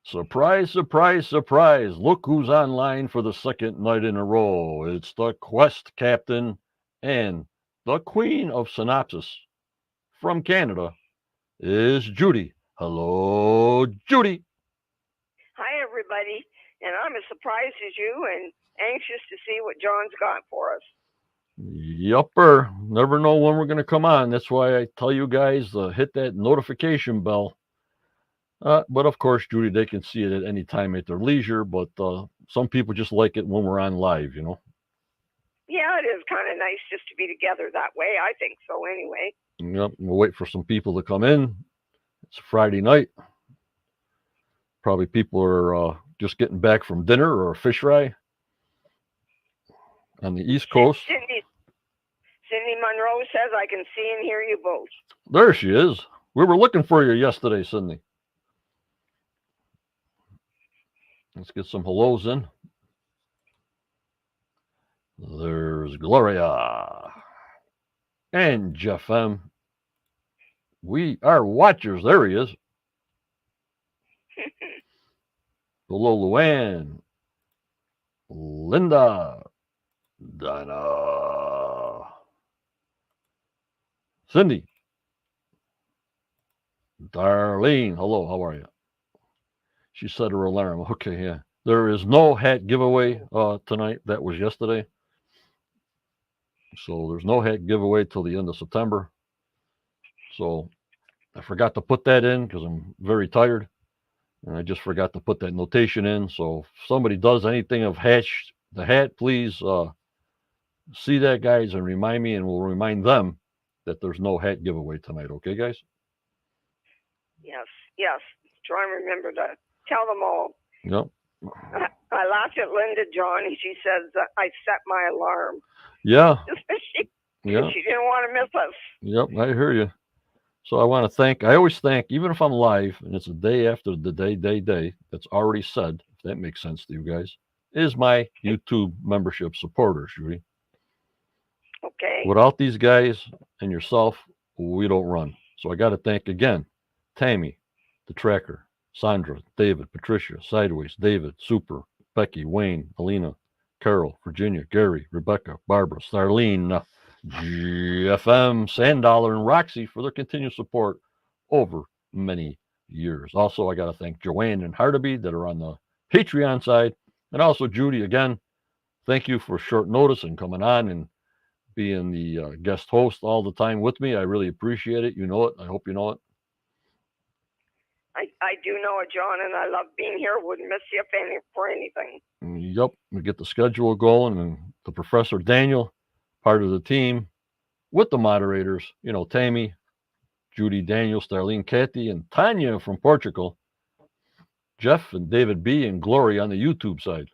Surprise, surprise, surprise. Look who's online for the second night in a row. It's the Quest Captain and the Queen of Synopsis from Canada is Judy. Hello, Judy. Hi, everybody. And I'm as surprised as you and anxious to see what John's got for us. Yupper. Never know when we're going to come on. That's why I tell you guys to hit that notification bell. But of course, Judy, they can see it at any time at their leisure. But some people just like it when we're on live, you know. Yeah, it is kind of nice just to be together that way. I think so anyway. Yep. We'll wait for some people to come in. It's Friday night. Probably people are just getting back from dinner or a fish fry on the East Coast. Cindy Monroe says I can see and hear you both. There she is. We were looking for you yesterday, Cindy. Let's get some hellos in. There's Gloria and Jeff M. We are watchers. There he is. Hello, Luann, Linda, Donna, Cindy, Darlene. Hello, how are you? She set her alarm. Okay, yeah. There is no hat giveaway tonight. That was yesterday. So there's no hat giveaway till the end of September. So I forgot to put that in because I'm very tired. And I just forgot to put that notation in. So if somebody does anything of the hat, please see that, guys, and remind me, and we'll remind them that there's no hat giveaway tonight. Okay, guys? Yes. Try and remember to tell them all. Yep. I laughed at Linda, John. She says I set my alarm. Yeah. She didn't want to miss us. Yep, I hear you. So I want to I always thank, even if I'm live and it's a day after the day that's already said, if that makes sense to you guys, is my YouTube membership supporters, Judy. Okay. Without these guys and yourself, we don't run. So I got to thank again Tammy, the tracker, Sandra, David, Patricia, Sideways, David, Super, Becky, Wayne, Alina, Carol, Virginia, Gary, Rebecca, Barbara, Starlene, GFM, Sandollar, and Roxy for their continued support over many years. Also, I got to thank Joanne and Hardaby that are on the Patreon side. And also, Judy, again, thank you for short notice and coming on and being the guest host all the time with me. I really appreciate it. You know it. I hope you know it. I do know it, John, and I love being here. Wouldn't miss you for anything. Yep. We get the schedule going, and the Professor Daniel, part of the team, with the moderators, Tammy, Judy, Daniel, Starlene, Kathy, and Tanya from Portugal, Jeff and David B. and Glory on the YouTube side.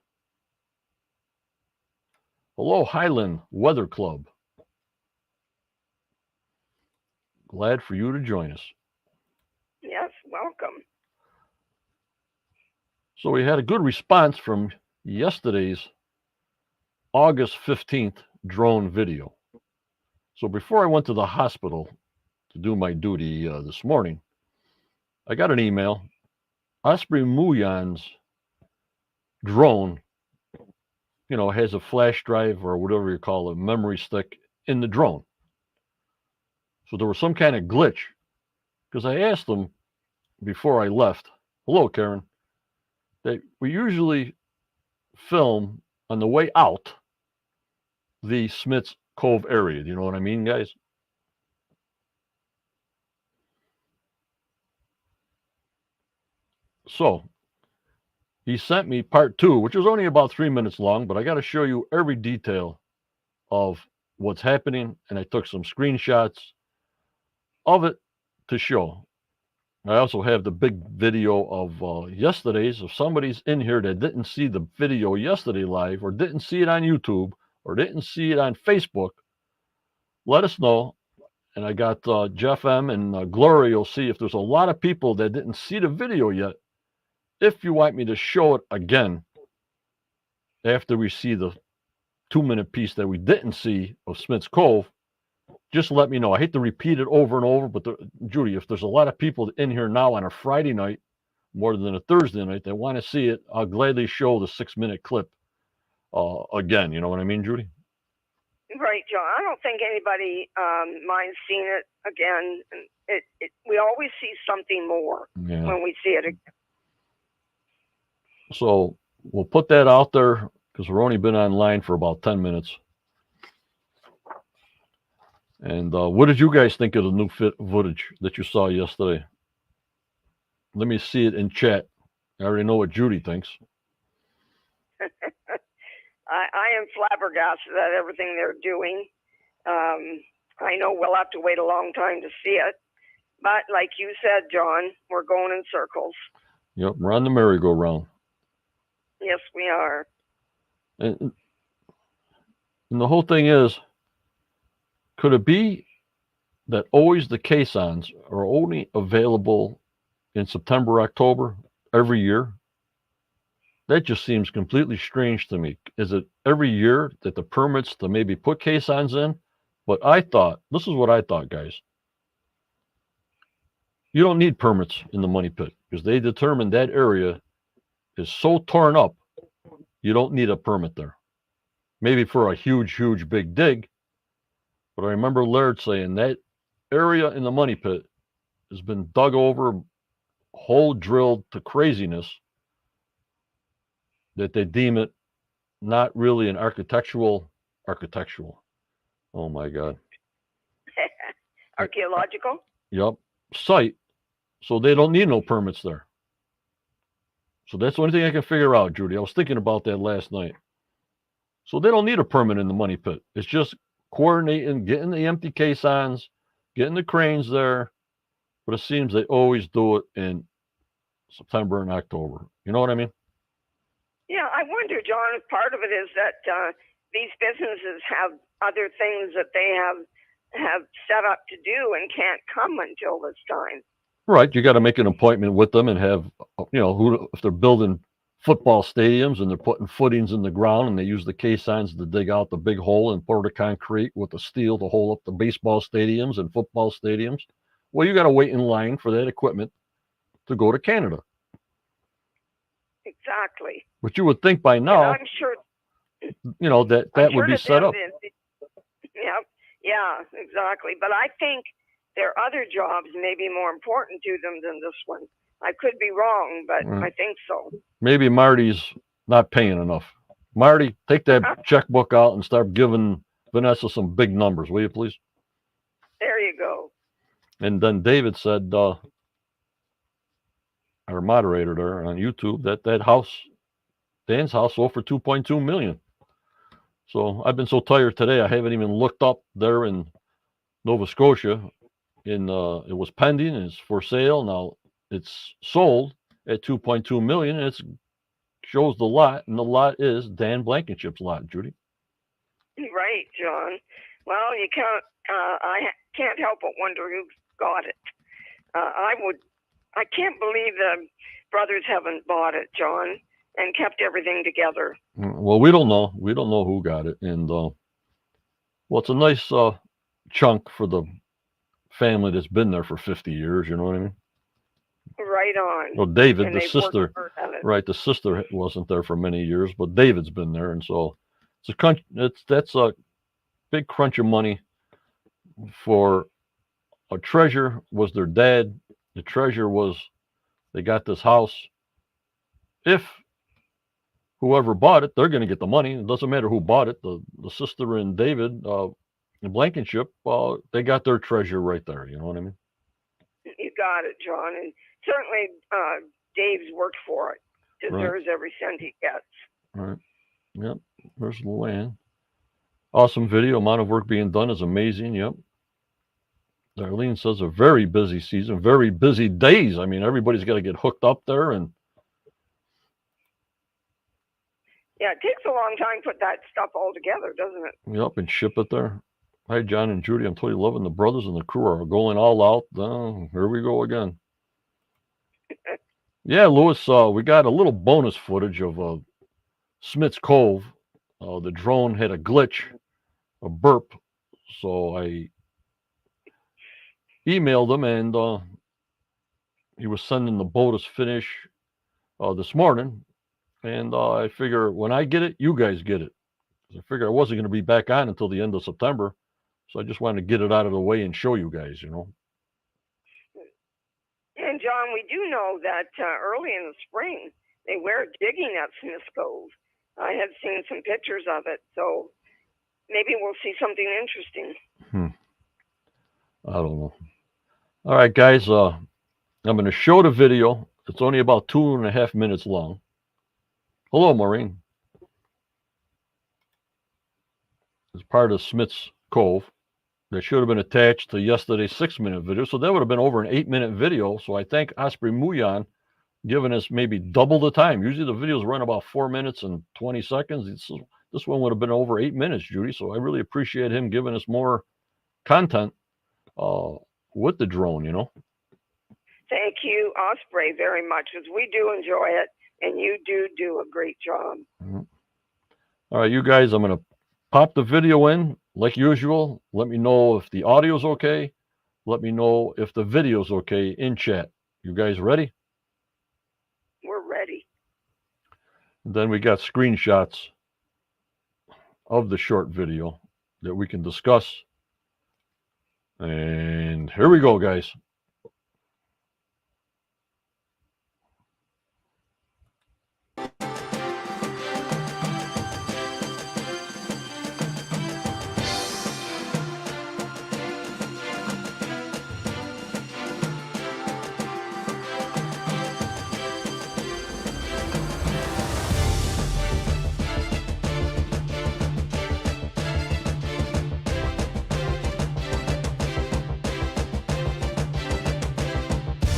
Hello, Highland Weather Club. Glad for you to join us. Yes, welcome. So we had a good response from yesterday's August 15th drone video. So before I went to the hospital to do my duty this morning, I got an email. Osprey Muyan's drone, has a flash drive or whatever you call it, memory stick in the drone. So there was some kind of glitch because I asked them before I left, hello, Karen, that we usually film on the way out the Smith's Cove area. Do you know what I mean, guys? So he sent me part 2, which was only about 3 minutes long, but I got to show you every detail of what's happening, and I took some screenshots of it to show. I also have the big video of yesterday's. If somebody's in here that didn't see the video yesterday live, or didn't see it on YouTube, or didn't see it on Facebook, let us know. And I got Jeff M. and Gloria. You'll see if there's a lot of people that didn't see the video yet. If you want me to show it again after we see the 2-minute piece that we didn't see of Smith's Cove, just let me know. I hate to repeat it over and over, but Judy, if there's a lot of people in here now on a Friday night, more than a Thursday night, that want to see it, I'll gladly show the 6-minute clip again. You know what I mean, Judy? Right, John. I don't think anybody minds seeing it again. We always see something more when we see it again. So we'll put that out there because we've only been online for about 10 minutes. And what did you guys think of the new footage that you saw yesterday? Let me see it in chat. I already know what Judy thinks. I am flabbergasted at everything they're doing. I know we'll have to wait a long time to see it. But like you said, John, we're going in circles. Yep, we're on the merry-go-round. Yes, we are. And the whole thing is, could it be that always the caissons are only available in September, October every year? That just seems completely strange to me. Is it every year that the permits to maybe put caissons in? But I thought, this is what I thought, guys. You don't need permits in the money pit because they determined that area is so torn up, you don't need a permit there. Maybe for a huge, huge big dig. But I remember Laird saying that area in the money pit has been dug over, hole drilled to craziness, that they deem it not really an architectural. Oh my God. Archaeological? Yep. Site. So they don't need no permits there. So that's the only thing I can figure out, Judy. I was thinking about that last night. So they don't need a permit in the money pit. It's just coordinating, getting the empty caissons, getting the cranes there. But it seems they always do it in September and October. You know what I mean? Yeah, I wonder, John, if part of it is that these businesses have other things that they have set up to do and can't come until this time. Right. You got to make an appointment with them and have, if they're building football stadiums and they're putting footings in the ground and they use the caissons to dig out the big hole and pour the concrete with the steel to hold up the baseball stadiums and football stadiums. Well, you got to wait in line for that equipment to go to Canada. Exactly. But you would think by now, I'm sure, that would be set up. Yeah, exactly. But I think there are other jobs maybe more important to them than this one. I could be wrong, but I think so. Maybe Marty's not paying enough. Marty, take that checkbook out and start giving Vanessa some big numbers, will you please? There you go. And then David said, our moderator there on YouTube, that house, Dan's house, sold for $2.2 million. So I've been so tired today, I haven't even looked up there in Nova Scotia. It was pending, it's for sale. Now it's sold at $2.2 million, and it shows the lot, and the lot is Dan Blankenship's lot, Judy. Right, John. Well, you can't. I can't help but wonder who got it. I can't believe the brothers haven't bought it, John, and kept everything together. Well, we don't know. We don't know who got it, and it's a nice chunk for the family that's been there for 50 years. You know what I mean? Right on. Well, David, the sister, right? The sister wasn't there for many years, but David's been there, and so that's a big crunch of money for a treasure. Was their dad? The treasure was they got this house. If whoever bought it, they're going to get the money. It doesn't matter who bought it. The sister and David, and Blankenship, they got their treasure right there. You know what I mean? You got it, John, and certainly Dave's worked for it. deserves every cent he gets. Right. Yep. There's Luann. Awesome video. Amount of work being done is amazing. Yep. Darlene says a very busy season, very busy days. I mean, everybody's got to get hooked up there, and yeah, it takes a long time to put that stuff all together, doesn't it? Yep, and ship it there. Hi, John and Judy. I'm totally loving the brothers and the crew are going all out. Here we go again. Yeah, Lewis, we got a little bonus footage of Smith's Cove. The drone had a glitch, a burp, so I emailed him, and he was sending the bonus finish this morning. And I figure when I get it, you guys get it. I figure I wasn't going to be back on until the end of September, so I just wanted to get it out of the way and show you guys, you know. And John, we do know that early in the spring they were digging at Smith's Cove. I had seen some pictures of it, so maybe we'll see something interesting. I don't know. All right, guys, I'm going to show the video. It's only about 2.5 minutes long. Hello, Maureen. It's part of Smith's Cove. That should have been attached to yesterday's 6-minute video. So that would have been over an 8-minute video. So I thank Osprey Muyan giving us maybe double the time. Usually the videos run about 4 minutes and 20 seconds. This one would have been over 8 minutes, Judy. So I really appreciate him giving us more content with the drone, you know. Thank you, Osprey, very much, because we do enjoy it, and you do a great job. Mm-hmm. All right, you guys, I'm going to pop the video in like usual. Let me know if the audio's okay. Let me know if the video's okay in chat. You guys ready? We're ready. And then we got screenshots of the short video that we can discuss. And here we go, guys.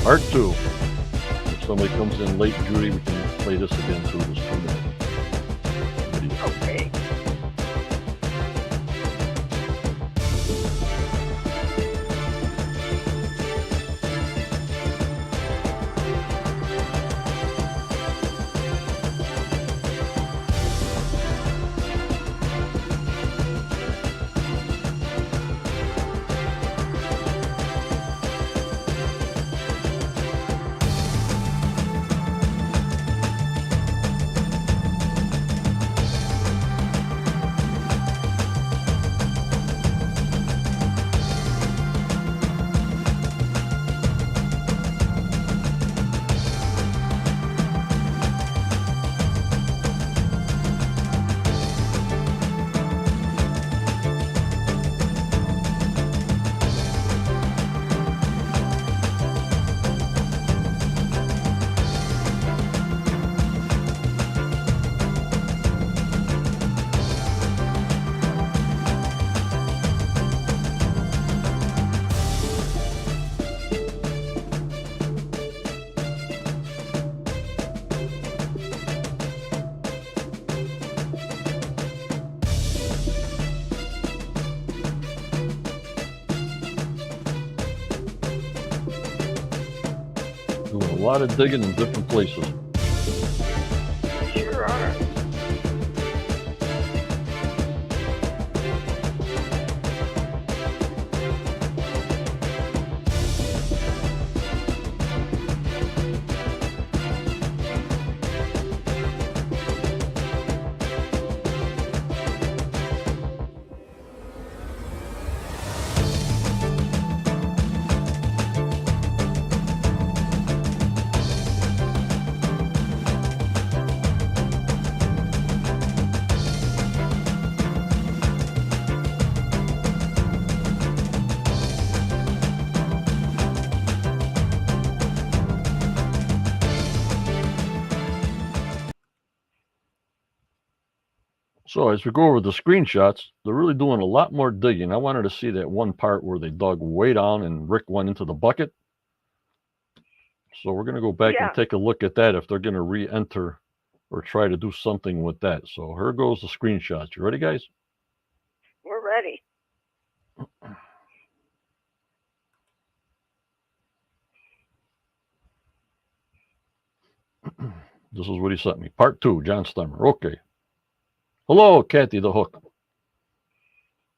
Part 2. If somebody comes in late, Judy, we can play this again through this 2-minute video. Okay. Doing a lot of digging in different places. Sure are. So as we go over the screenshots, they're really doing a lot more digging. I wanted to see that one part where they dug way down and Rick went into the bucket. So we're going to go back and take a look at that if they're going to re-enter or try to do something with that. So here goes the screenshots. You ready, guys? We're ready. This is what he sent me. Part 2, John Stemmer. Okay. Hello, Kathy the Hook.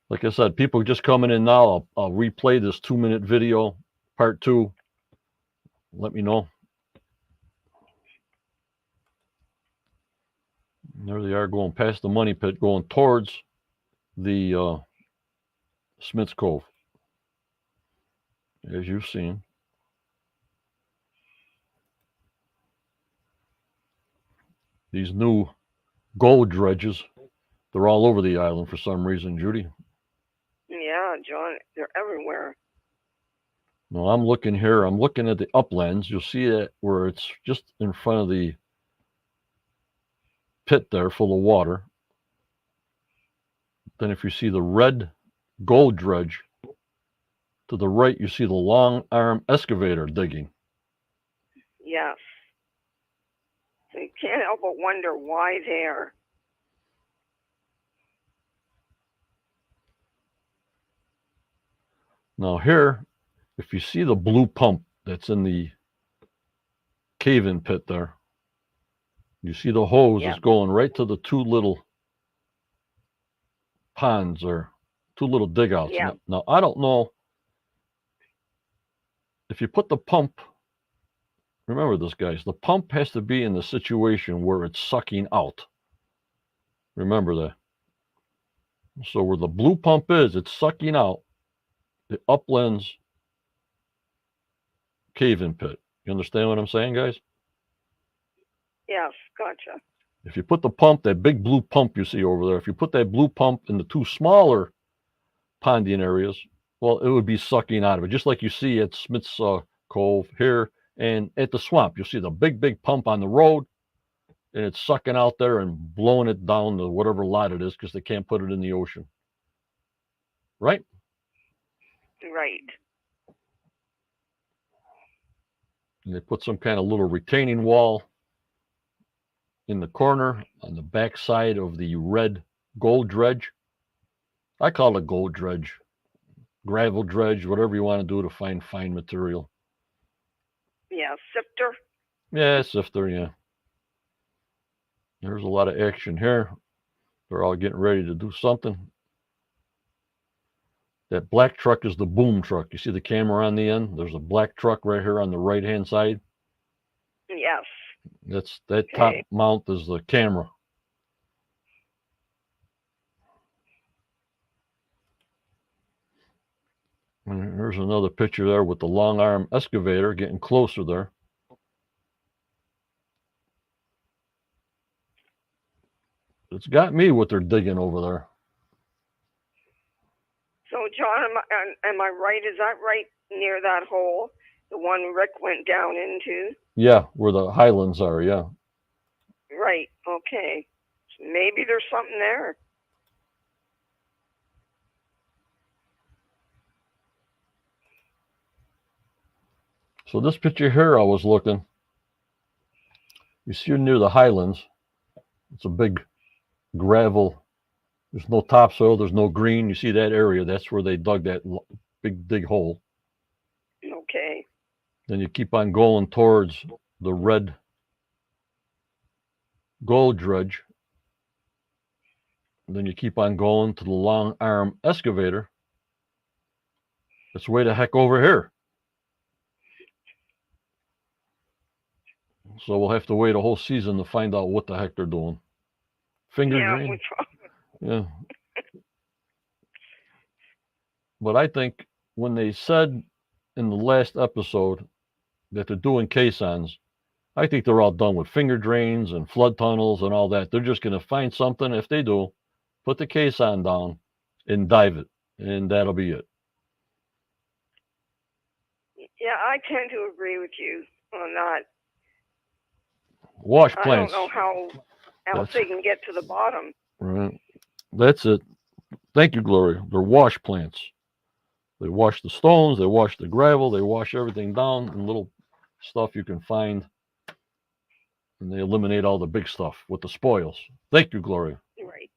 Like I said, people just coming in now. I'll replay this 2-minute video, part 2. Let me know. And there they are going past the money pit, going towards the Smith's Cove, as you've seen. These new gold dredges, they're all over the island for some reason, Judy. Yeah, John, they're everywhere. No, I'm looking here. I'm looking at the uplands. You'll see it where it's just in front of the pit there full of water. Then if you see the red gold dredge, to the right you see the long arm excavator digging. Yes. So you can't help but wonder why there. Now here, if you see the blue pump that's in the cave-in pit there, you see the hose is going right to the 2 little ponds or 2 little dig outs. Yeah. Now, I don't know if you put the pump, remember this, guys, the pump has to be in the situation where it's sucking out. Remember that. So where the blue pump is, it's sucking out the uplands cave-in pit. You understand what I'm saying, guys? Yes, gotcha. If you put the pump, that big blue pump you see over there, if you put that blue pump in the 2 smaller ponding areas, well, it would be sucking out of it, just like you see at Smith's Cove here and at the swamp. You'll see the big pump on the road, and it's sucking out there and blowing it down to whatever lot it is because they can't put it in the ocean. Right? Right. And they put some kind of little retaining wall in the corner on the back side of the red gold dredge. I call it gold dredge, gravel dredge, whatever you want to do to find fine material. Yeah, sifter. Yeah, sifter, yeah. There's a lot of action here. They're all getting ready to do something. That black truck is the boom truck. You see the camera on the end? There's a black truck right here on the right-hand side. Yes. That top mount is the camera. And here's another picture there with the long arm excavator getting closer there. It's got me what they're digging over there. So, John, am I right? Is that right near that hole, the one Rick went down into? Yeah, where the highlands are, yeah. Right, okay. So maybe there's something there. So this picture here, I was looking. You see near the highlands, it's a big gravel. There's no topsoil, there's no green. You see that area, that's where they dug that big dig hole. Okay. Then you keep on going towards the red gold dredge. And then you keep on going to the long arm excavator. It's way the heck over here. So we'll have to wait a whole season to find out what the heck they're doing. Finger drain. Yeah. But I think when they said in the last episode that they're doing caissons, I think they're all done with finger drains and flood tunnels and all that. They're just going to find something. If they do, put the caisson down and dive it, and that'll be it. Yeah, I tend to agree with you on that. Wash plants. I don't know how else they can get to the bottom. Right. That's it. Thank you, Gloria. They're wash plants. They wash the stones, they wash the gravel, they wash everything down and little stuff you can find, and they eliminate all the big stuff with the spoils. Thank you, Gloria. Right.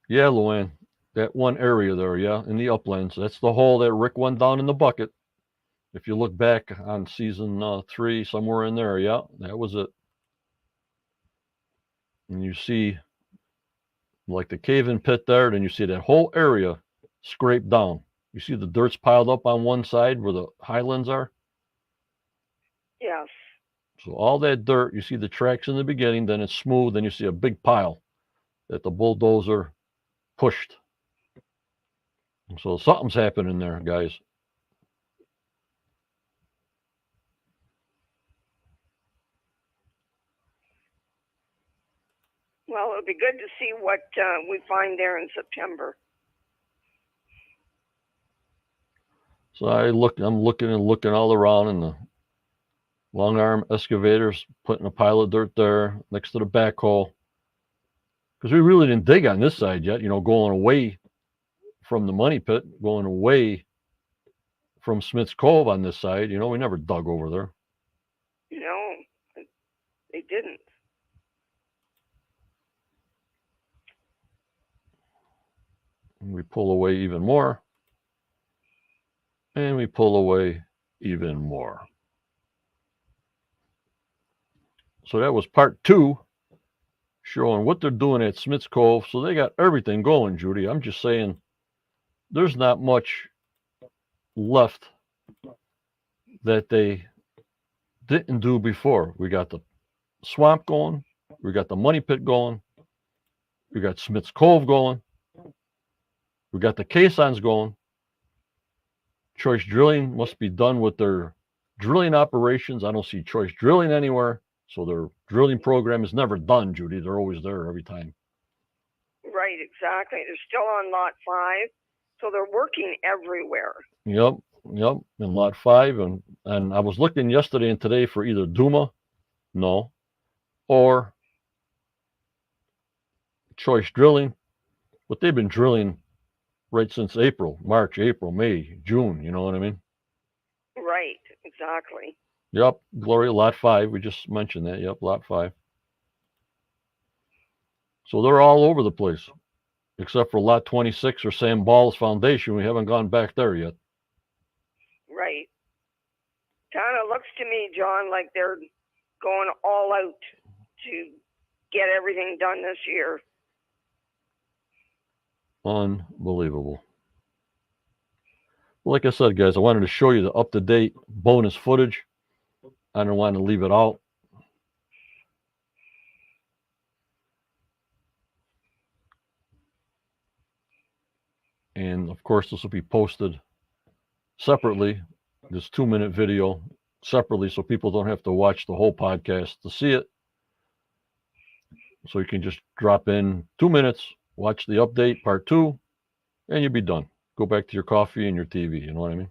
Yeah, Luann, that one area there, yeah, in the uplands, that's the hole that Rick went down in the bucket. If you look back on season 3, somewhere in there, yeah, that was it. And you see like the cave-in pit there, then you see that whole area scraped down. You see the dirt's piled up on one side where the highlands are. Yes. So all that dirt, you see the tracks in the beginning, then it's smooth, then you see a big pile that the bulldozer pushed. So something's happening there, guys. Well, it'll be good to see what we find there in September. So I'm looking and looking all around, and the long arm excavators putting a pile of dirt there next to the backhoe. Because we really didn't dig on this side yet, going away from the money pit, going away from Smith's Cove on this side. We never dug over there. No, they didn't. And we pull away even more. And we pull away even more. So that was part 2, showing what they're doing at Smith's Cove. So they got everything going, Judy. I'm just saying there's not much left that they didn't do before. We got the swamp going. We got the money pit going. We got Smith's Cove going. We got the caissons going. Choice Drilling must be done with their drilling operations. I don't see Choice Drilling anywhere. So their drilling program is never done, Judy. They're always there every time. Right, exactly. They're still on lot 5, so they're working everywhere. Yep, in lot 5. And I was looking yesterday and today for either Duma, no, or Choice Drilling. But they've been drilling right since March, April, May, June. You know what I mean? Right, exactly. Yep, Gloria, lot 5. We just mentioned that. Yep, lot 5. So they're all over the place, except for lot 26 or Sam Ball's foundation. We haven't gone back there yet. Right. Kind of looks to me, John, like they're going all out to get everything done this year. Unbelievable. Well, like I said, guys, I wanted to show you the up-to-date bonus footage. I don't want to leave it out. And of course, this will be posted separately, this 2-minute video separately, so people don't have to watch the whole podcast to see it. So you can just drop in 2 minutes, watch the update, part 2, and you'll be done. Go back to your coffee and your TV. You know what I mean?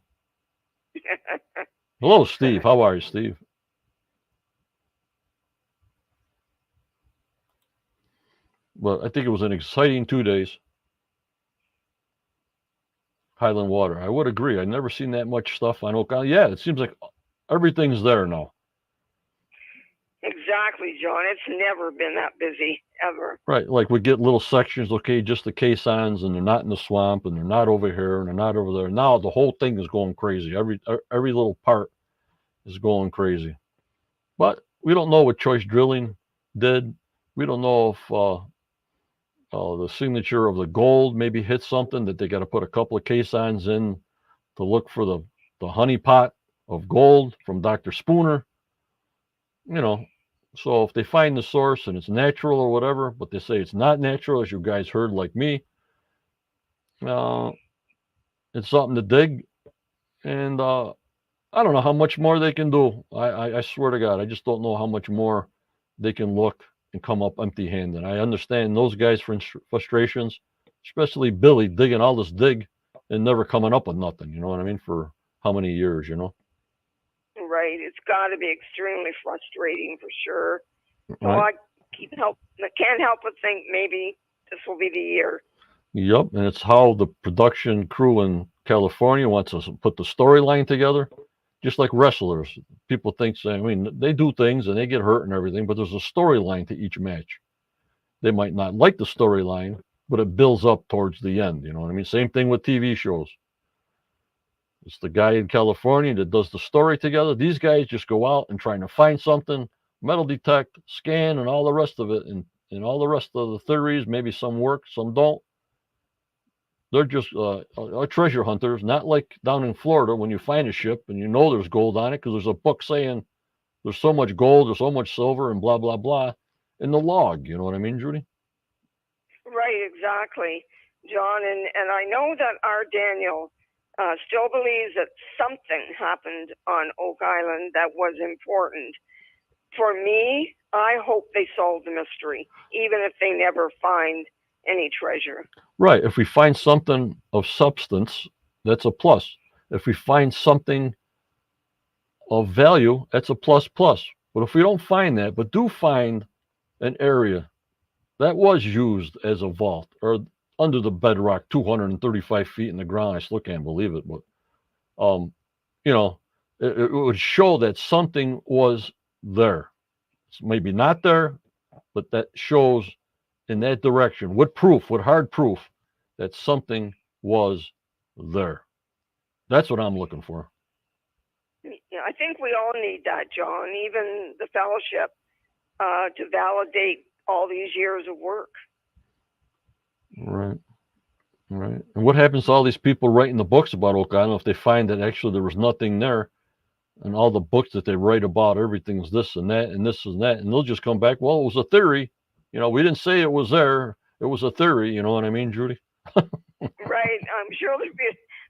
Hello, Steve. How are you, Steve? Well, I think it was an exciting 2 days. Highland Water. I would agree. I've never seen that much stuff on Oak Island. Yeah, it seems like everything's there now. Exactly, John. It's never been that busy, ever. Right. Like we get little sections, okay, just the caissons, and they're not in the swamp, and they're not over here, and they're not over there. Now the whole thing is going crazy. Every little part is going crazy. But we don't know what Choice Drilling did. We don't know if the signature of the gold maybe hit something that they got to put a couple of caissons in to look for the honey pot of gold from Dr. Spooner. So if they find the source and it's natural or whatever, but they say it's not natural, as you guys heard like me, it's something to dig. And I don't know how much more they can do. I swear to God, I just don't know how much more they can look and come up empty-handed. I understand those guys' frustrations, especially Billy digging all this dig and never coming up with nothing. You know what I mean? For how many years, Right. It's got to be extremely frustrating for sure. So right. Can't help but think maybe this will be the year. Yep, and it's how the production crew in California wants to put the storyline together, just like wrestlers. People think, I mean, they do things and they get hurt and everything, but there's a storyline to each match. They might not like the storyline, but it builds up towards the end. You know what I mean? Same thing with TV shows. It's the guy in California that does the story together. These guys just go out and trying to find something, metal detect, scan, and all the rest of it, and all the rest of the theories. Maybe some work, some don't. They're just treasure hunters, not like down in Florida when you find a ship and you know there's gold on it because there's a book saying there's so much gold, there's so much silver, and blah blah blah in the log. You know what I mean, Judy? Right, exactly, John. And I know that our Daniel still believes that something happened on Oak Island that was important. For me, I hope they solve the mystery, even if they never find any treasure. Right. If we find something of substance, that's a plus. If we find something of value, that's a plus plus. But if we don't find that, but do find an area that was used as a vault or under the bedrock, 235 feet in the ground, I still can't believe it. But you know, it would show that something was there. It's maybe not there, but that shows in that direction. What proof? What hard proof that something was there? That's what I'm looking for. Yeah, I think we all need that, John. Even the fellowship to validate all these years of work. Right. Right. And what happens to all these people writing the books about Oak Island if they find that actually there was nothing there, and all the books that they write about everything's this and that and this and that, and they'll just come back, well, it was a theory. You know, we didn't say it was there. It was a theory. You know what I mean, Judy? Right. I'm sure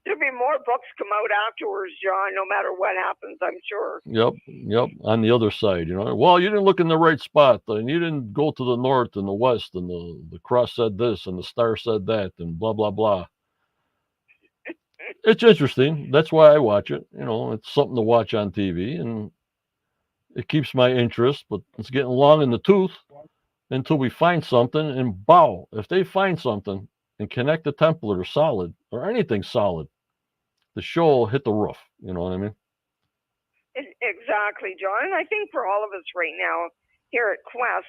there'll be more books come out afterwards, John, no matter what happens, I'm sure. Yep. Yep. On the other side, you know, well, you didn't look in the right spot, and you didn't go to the north and the west, and the cross said this and the star said that, and blah blah blah. It's interesting. That's why I watch it. You know, it's something to watch on TV, and it keeps my interest. But it's getting long in the tooth until we find something. And bow, if they find something and connect the template solid or anything solid, the show will hit the roof. You know what I mean? Exactly, John. And I think for all of us right now here at Quest,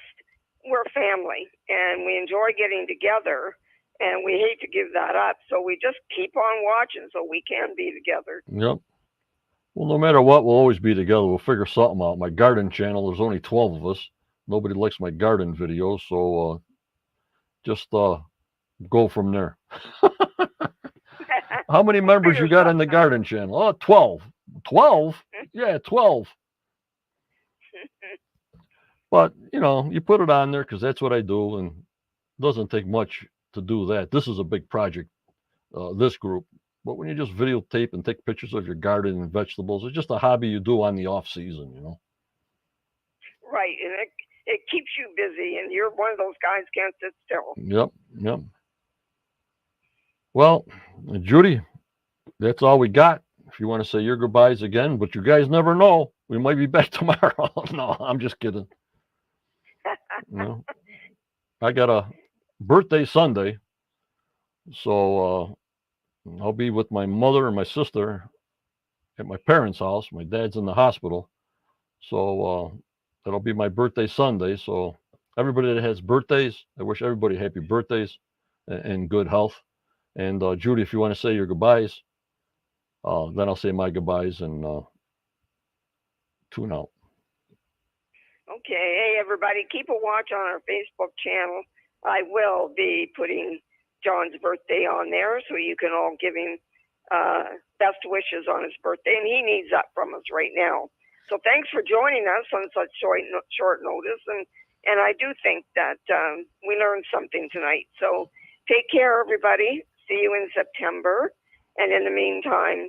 we're family, and we enjoy getting together. And we hate to give that up. So we just keep on watching so we can be together. Yep. Well, no matter what, we'll always be together. We'll figure something out. My garden channel, there's only 12 of us. Nobody likes my garden videos. So just go from there. How many members you got on the garden channel? Oh, 12. 12? Yeah, 12. But, you know, you put it on there because that's what I do. And it doesn't take much to do that. This is a big project, this group. But when you just videotape and take pictures of your garden and vegetables, it's just a hobby you do on the off season, you know. Right, and it keeps you busy, and you're one of those guys can't sit still. Yep, yep. Well, Judy, that's all we got. If you want to say your goodbyes again, but you guys never know. We might be back tomorrow. No, I'm just kidding. You know, I got a birthday Sunday, so I'll be with my mother and my sister at my parents' house. My dad's in the hospital, so that'll be my birthday Sunday. So everybody that has birthdays, I wish everybody happy birthdays and good health. And Judy, if you want to say your goodbyes, then I'll say my goodbyes and tune out. Okay. Hey, everybody, keep a watch on our Facebook channel. I will be putting John's birthday on there so you can all give him best wishes on his birthday. And he needs that from us right now. So thanks for joining us on such short notice. And I do think that we learned something tonight. So take care, everybody. See you in September. And in the meantime,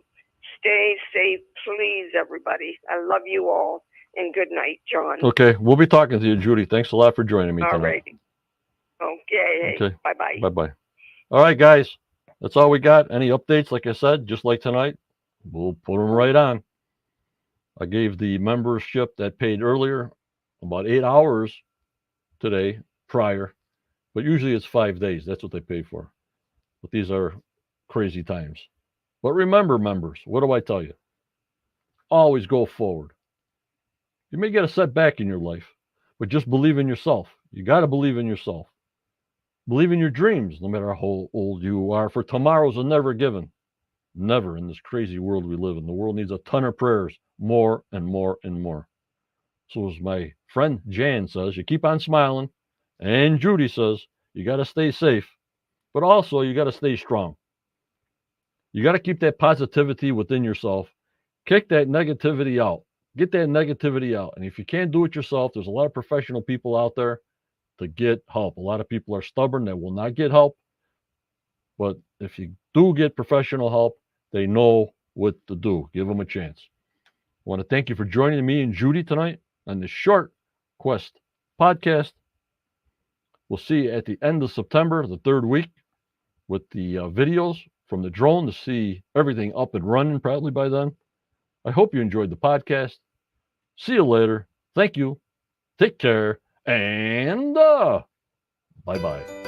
stay safe, please, everybody. I love you all. And good night, John. Okay. We'll be talking to you, Judy. Thanks a lot for joining me tonight. All right. Okay. Bye-bye. Bye-bye. All right, guys. That's all we got. Any updates, like I said, just like tonight, we'll put them right on. I gave the membership that paid earlier about 8 hours today prior, but usually it's 5 days. That's what they pay for. But these are crazy times. But remember, members, what do I tell you? Always go forward. You may get a setback in your life, but just believe in yourself. You got to believe in yourself. Believe in your dreams, no matter how old you are, for tomorrow's are never given. Never in this crazy world we live in. The world needs a ton of prayers, more and more and more. So as my friend Jan says, you keep on smiling. And Judy says, you got to stay safe, but also you got to stay strong. You got to keep that positivity within yourself. Kick that negativity out. Get that negativity out. And if you can't do it yourself, there's a lot of professional people out there to get help. A lot of people are stubborn. They will not get help. But if you do get professional help, they know what to do. Give them a chance. I want to thank you for joining me and Judy tonight on this short Quest podcast. We'll see you at the end of September, the third week, with the videos from the drone to see everything up and running probably by then. I hope you enjoyed the podcast. See you later. Thank you. Take care. And bye-bye.